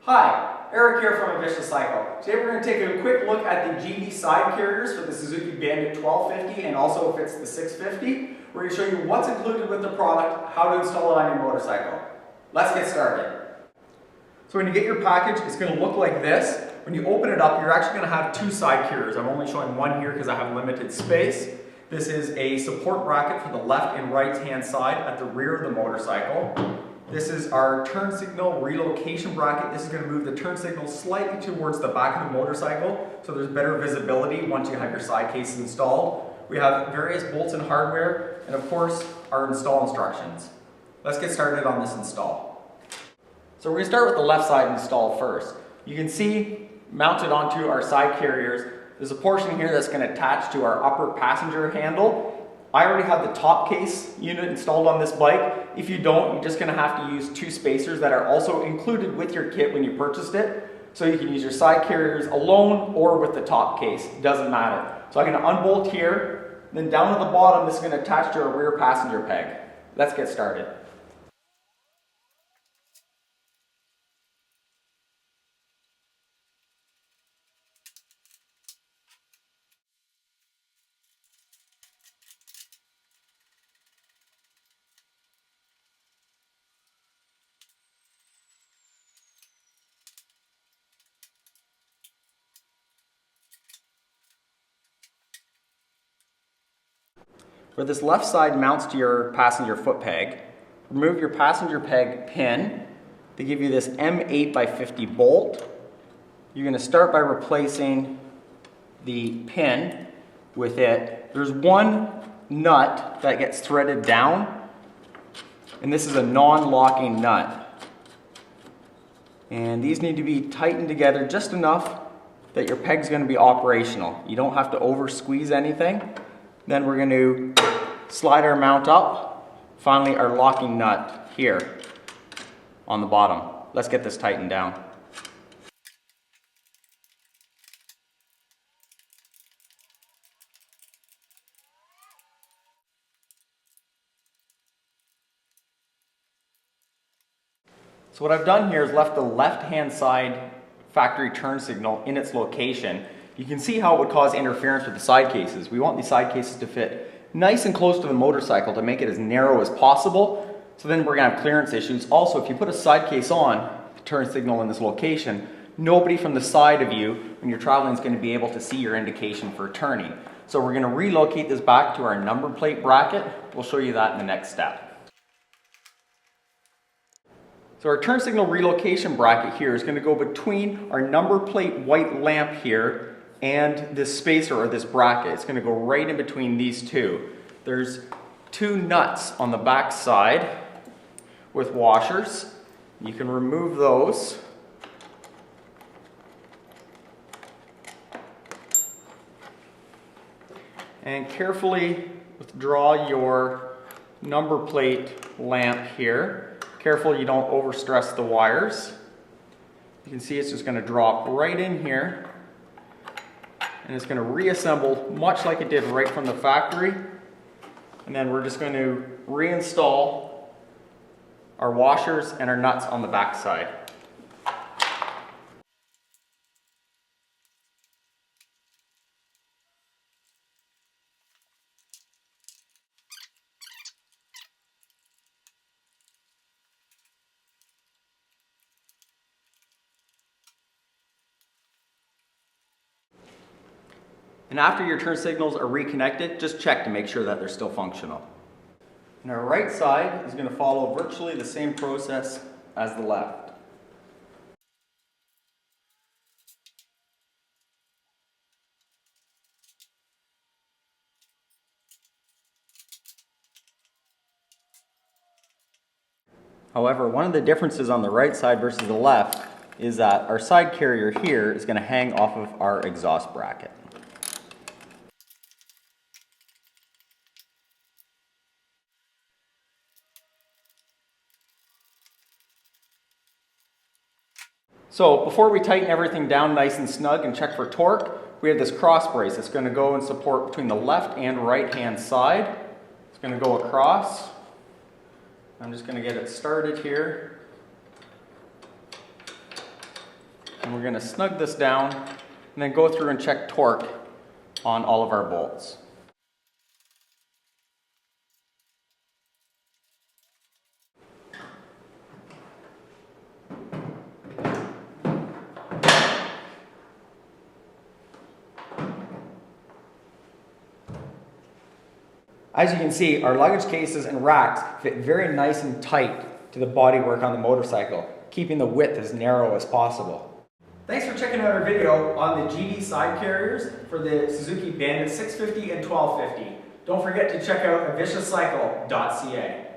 Hi, Eric here from Ambitious Cycle. Today we're going to take a quick look at the Givi Side Carriers for the Suzuki Bandit 1250 and also fits the 650. We're going to show you what's included with the product, how to install it on your motorcycle. Let's get started. So when you get your package, it's going to look like this. When you open it up, you're actually going to have two side carriers. I'm only showing one here because I have limited space. This is a support bracket for the left and right hand side at the rear of the motorcycle. This is our turn signal relocation bracket. This is going to move the turn signal slightly towards the back of the motorcycle so there's better visibility once you have your side cases installed. We have various bolts and hardware and of course our install instructions. Let's get started on this install. So we're going to start with the left side install first. You can see mounted onto our side carriers, there's a portion here that's going to attach to our upper passenger handle. I already have the top case unit installed on this bike. If you don't, you're just going to have to use two spacers that are also included with your kit when you purchased it. So you can use your side carriers alone or with the top case, it doesn't matter. So I'm going to unbolt here, then down at the bottom this is going to attach to our rear passenger peg. Let's get started. Where this left side mounts to your passenger foot peg, remove your passenger peg pin. They give you this M8x50 bolt. You're going to start by replacing the pin with it. There's one nut that gets threaded down, and this is a non-locking nut. And these need to be tightened together just enough that your peg's going to be operational. You don't have to over squeeze anything. Then we're going to slide our mount up. Finally, our locking nut here on the bottom. Let's get this tightened down. So what I've done here is left the left-hand side factory turn signal in its location. You can see how it would cause interference with the side cases. We want these side cases to fit nice and close to the motorcycle to make it as narrow as possible. So then we're going to have clearance issues. Also, if you put a side case on, the turn signal in this location, nobody from the side of you when you're traveling is going to be able to see your indication for turning. So we're going to relocate this back to our number plate bracket. We'll show you that in the next step. So our turn signal relocation bracket here is going to go between our number plate white lamp here and this spacer or this bracket. It's going to go right in between these two. There's two nuts on the back side with washers. You can remove those. And carefully withdraw your number plate lamp here. Careful you don't overstress the wires. You can see it's just going to drop right in here. And it's going to reassemble much like it did right from the factory. And then we're just going to reinstall our washers and our nuts on the back side. And after your turn signals are reconnected, just check to make sure that they're still functional. And our right side is going to follow virtually the same process as the left. However, one of the differences on the right side versus the left is that our side carrier here is going to hang off of our exhaust bracket. So before we tighten everything down nice and snug and check for torque, we have this cross brace that's going to go and support between the left and right hand side. It's going to go across. I'm just going to get it started here. And we're going to snug this down and then go through and check torque on all of our bolts. As you can see, our luggage cases and racks fit very nice and tight to the bodywork on the motorcycle, keeping the width as narrow as possible. Thanks for checking out our video on the Givi side carriers for the Suzuki Bandit 650 and 1250. Don't forget to check out Cycle.ca.